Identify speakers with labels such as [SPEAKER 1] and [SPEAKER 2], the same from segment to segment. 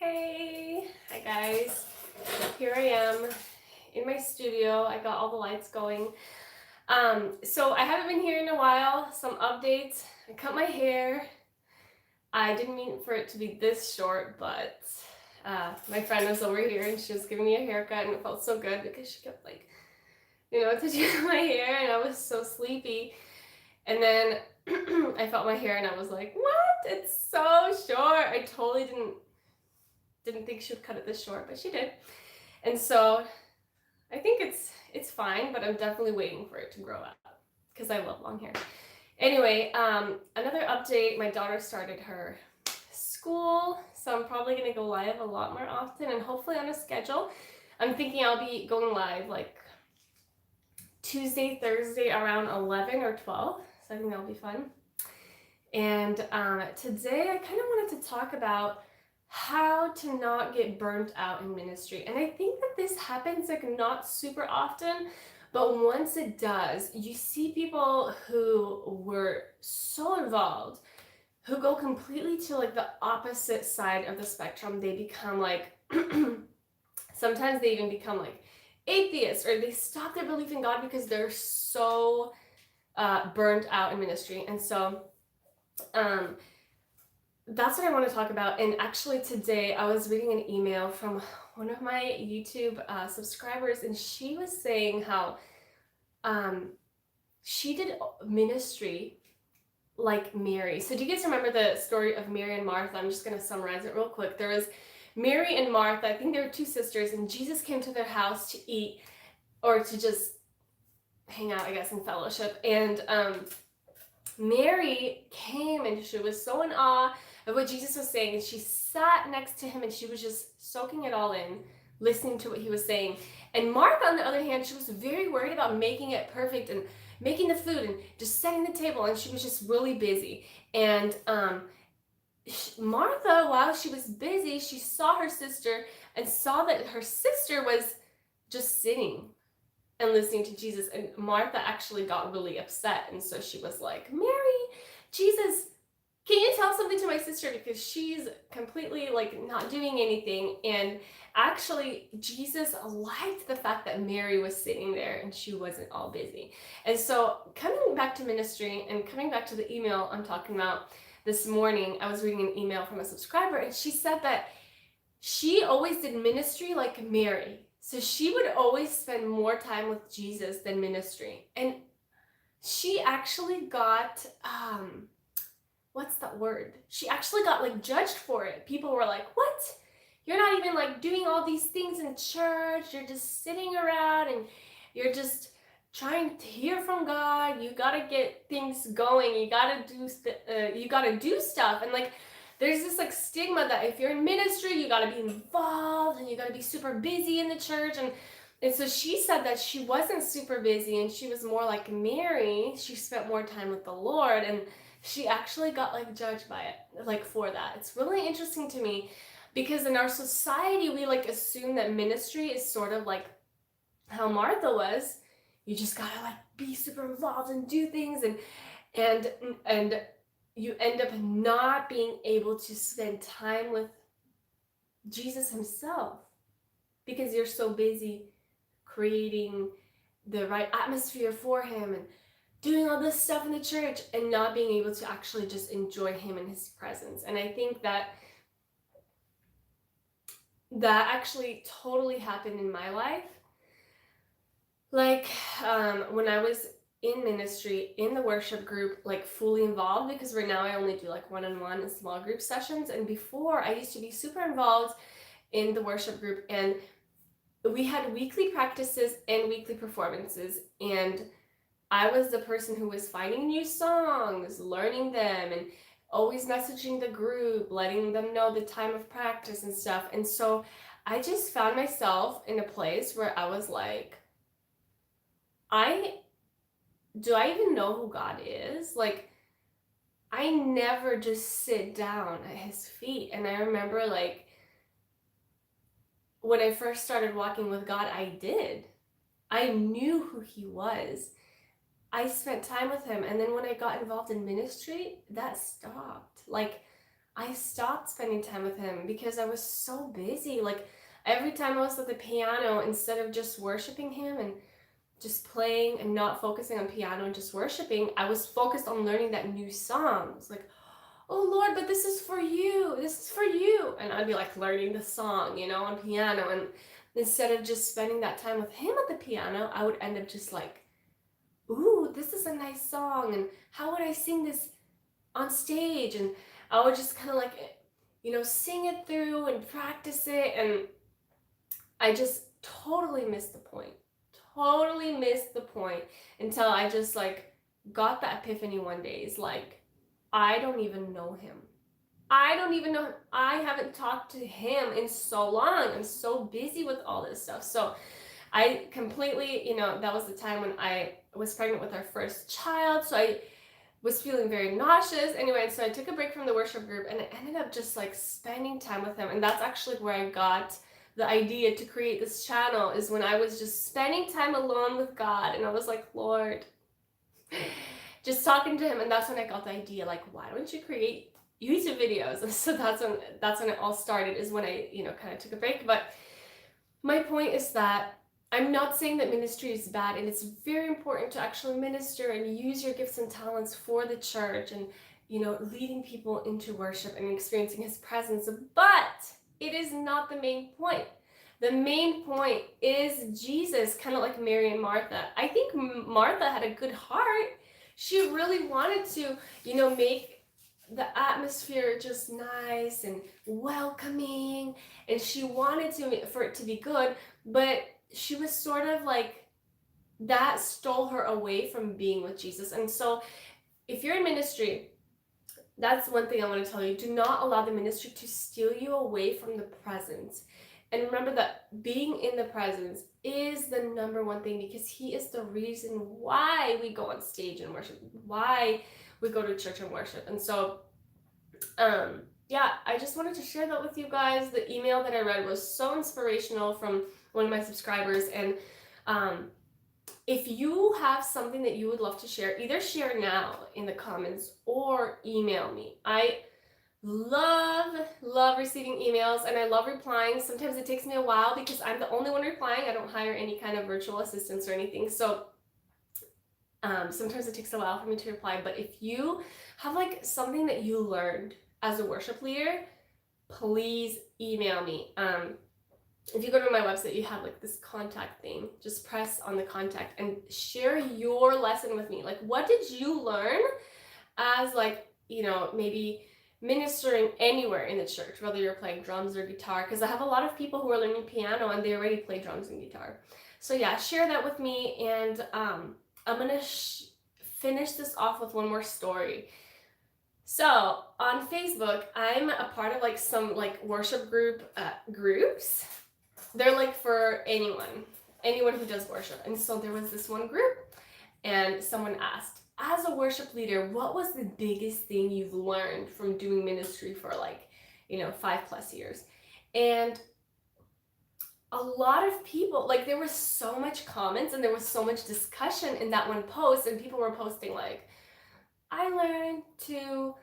[SPEAKER 1] Hey, hi guys. Here I am in my studio. I got all the lights going. So I haven't been here in a while. Some updates. I cut my hair. I didn't mean for it to be this short, but my friend was over here and she was giving me a haircut, and it felt so good because she kept touching my hair, and I was so sleepy. And then I felt my hair and I was like, what? It's so short. I totally didn't think she would cut it this short, but she did. And so I think it's fine, but I'm definitely waiting for it to grow up because I love long hair. Anyway, another update, my daughter started her school, so I'm probably going to go live a lot more often and hopefully on a schedule. I'm thinking I'll be going live like Tuesday, Thursday around 11 or 12, so I think that'll be fun. And today I kind of wanted to talk about how to not get burnt out in ministry. And I think that this happens like not super often, but once it does, you see people who were so involved who go completely to like the opposite side of the spectrum. They become like sometimes they even become like atheists, or they stop their belief in God because they're so burnt out in ministry. And so that's what I want to talk about. And actually today I was reading an email from one of my YouTube subscribers, and she was saying how she did ministry like Mary. So do you guys remember the story of Mary and Martha? I'm just going to summarize it real quick. There was Mary and Martha. I think they were two sisters, and Jesus came to their house to eat, or to just hang out, I guess, in fellowship. And Mary came and she was so in awe of what Jesus was saying, and she sat next to him and she was just soaking it all in, listening to what he was saying. And Martha, on the other hand, she was very worried about making it perfect and making the food and just setting the table, and she was just really busy. And Martha, while she was busy, she saw her sister and saw that her sister was just sitting and listening to Jesus. And Martha actually got really upset, and so she was like, Mary, Jesus, can you tell something to my sister, because she's completely like not doing anything. And actually Jesus liked the fact that Mary was sitting there and she wasn't all busy. And so coming back to ministry and coming back to the email I'm talking about this morning, I was reading an email from a subscriber, and she said that she always did ministry like Mary. So she would always spend more time with Jesus than ministry. And she actually got, what's that word? She actually got like judged for it. People were like, what? You're not even like doing all these things in church. You're just sitting around and you're just trying to hear from God. You gotta get things going. You gotta do stuff. And like, there's this like stigma that if you're in ministry, you gotta be involved and you gotta be super busy in the church. And so she said that she wasn't super busy and she was more like Mary. She spent more time with the Lord, and she actually got like judged by it, like for that. It's really interesting to me because in our society, we like assume that ministry is sort of like how Martha was. You just gotta like be super involved and do things, and you end up not being able to spend time with Jesus himself because you're so busy creating the right atmosphere for him and doing all this stuff in the church and not being able to actually just enjoy him and his presence. And I think that actually totally happened in my life. Like when I was in ministry, in the worship group, like fully involved, because right now I only do like one-on-one and small group sessions. And before, I used to be super involved in the worship group, and we had weekly practices and weekly performances, and I was the person who was finding new songs, learning them, and always messaging the group, letting them know the time of practice and stuff. And so I just found myself in a place where I was like, do I even know who God is? Like, I never just sit down at his feet. And I remember like when I first started walking with God, I did. I knew who he was. I spent time with him. And then when I got involved in ministry, that stopped. Like, I stopped spending time with him because I was so busy. Like every time I was at the piano, instead of just worshiping him and just playing and not focusing on piano and just worshiping, I was focused on learning that new song. It was like, oh Lord, but this is for you. This is for you. And I'd be like learning the song, on piano. And instead of just spending that time with him at the piano, I would end up just like, ooh, this is a nice song. And how would I sing this on stage? And I would just kind of like, sing it through and practice it. And I just totally missed the point. Totally missed the point until I just like got that epiphany one day. It's like, I don't even know him. I don't even know him. I haven't talked to him in so long. I'm so busy with all this stuff. So I completely, that was the time when I was pregnant with our first child. So I was feeling very nauseous. Anyway, so I took a break from the worship group and I ended up just like spending time with him. And that's actually where I got the idea to create this channel, is when I was just spending time alone with God. And I was like, Lord, just talking to him. And that's when I got the idea, like, why don't you create YouTube videos? And so that's when it all started, is when I, kind of took a break. But my point is that I'm not saying that ministry is bad, and it's very important to actually minister and use your gifts and talents for the church and, leading people into worship and experiencing his presence. But it is not the main point. The main point is Jesus, kind of like Mary and Martha. I think Martha had a good heart. She really wanted to, make the atmosphere just nice and welcoming, and she wanted for it to be good, but she was sort of like, that stole her away from being with Jesus. And so if you're in ministry, that's one thing I want to tell you. Do not allow the ministry to steal you away from the presence. And remember that being in the presence is the number one thing, because he is the reason why we go on stage and worship, why we go to church and worship. And so I just wanted to share that with you guys. The email that I read was so inspirational from one of my subscribers. And if you have something that you would love to share, either share now in the comments or email me. I love receiving emails, and I love replying. Sometimes it takes me a while because I'm the only one replying. I don't hire any kind of virtual assistants or anything. So sometimes it takes a while for me to reply. But if you have like something that you learned as a worship leader, please email me. If you go to my website, you have like this contact thing. Just press on the contact and share your lesson with me. Like, what did you learn as like, maybe ministering anywhere in the church, whether you're playing drums or guitar, because I have a lot of people who are learning piano and they already play drums and guitar. So yeah, share that with me. And I'm gonna finish this off with one more story. So on Facebook, I'm a part of like some like worship groups. They're like for anyone who does worship. And so there was this one group, and someone asked, as a worship leader, what was the biggest thing you've learned from doing ministry for like, 5+ years? And a lot of people, like, there was so much comments and there was so much discussion in that one post, and people were posting like, I learned to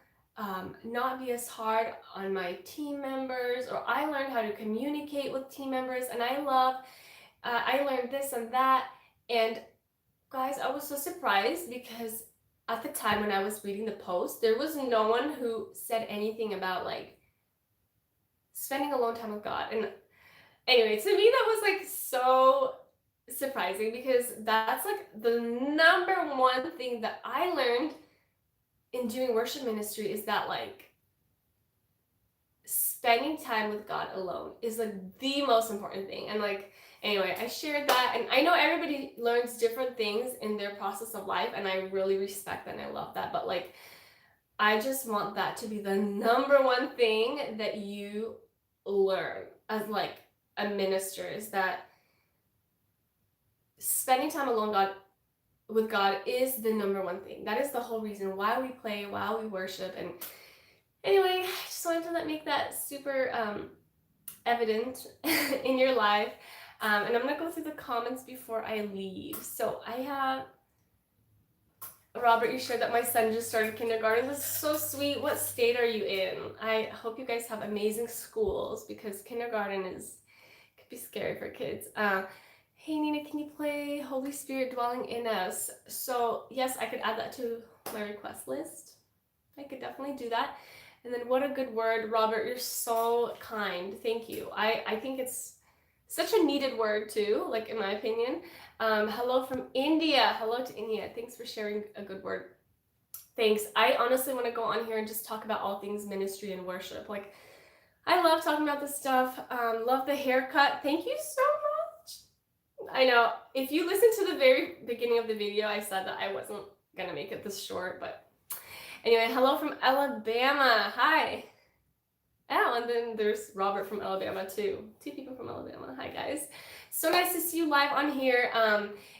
[SPEAKER 1] not be as hard on my team members, or I learned how to communicate with team members, and I learned this and that. And guys, I was so surprised, because at the time when I was reading the post, there was no one who said anything about like spending alone time with God. And anyway, to me that was like so surprising, because that's like the number one thing that I learned in doing worship ministry, is that like spending time with God alone is like the most important thing. And like, anyway, I shared that, and I know everybody learns different things in their process of life, and I really respect that and I love that. But like, I just want that to be the number one thing that you learn as like a minister, is that spending time alone with God is the number one thing. That is the whole reason why we play, why we worship. And anyway, I just wanted to make that super evident in your life. And I'm gonna go through the comments before I leave. So I have Robert, you shared that my son just started kindergarten. This is so sweet. What state are you in? I hope you guys have amazing schools because kindergarten could be scary for kids. Hey Nina, can you play Holy Spirit dwelling in us? So yes, I could add that to my request list. I could definitely do that. And then what a good word, Robert. You're so kind. Thank you. I think it's such a needed word too, like in my opinion. Hello from India. Hello to India. Thanks for sharing a good word. Thanks. I honestly want to go on here and just talk about all things ministry and worship. Like, I love talking about this stuff. Love the haircut. Thank you so much. I know if you listen to the very beginning of the video, I said that I wasn't gonna make it this short, but anyway, hello from Alabama. Hi. Oh, and then there's Robert from Alabama too. Two people from Alabama. Hi guys. So nice to see you live on here.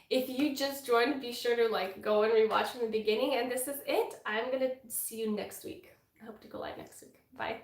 [SPEAKER 1] If you just joined, be sure to like go and rewatch from the beginning. And this is it. I'm gonna see you next week. I hope to go live next week. Bye.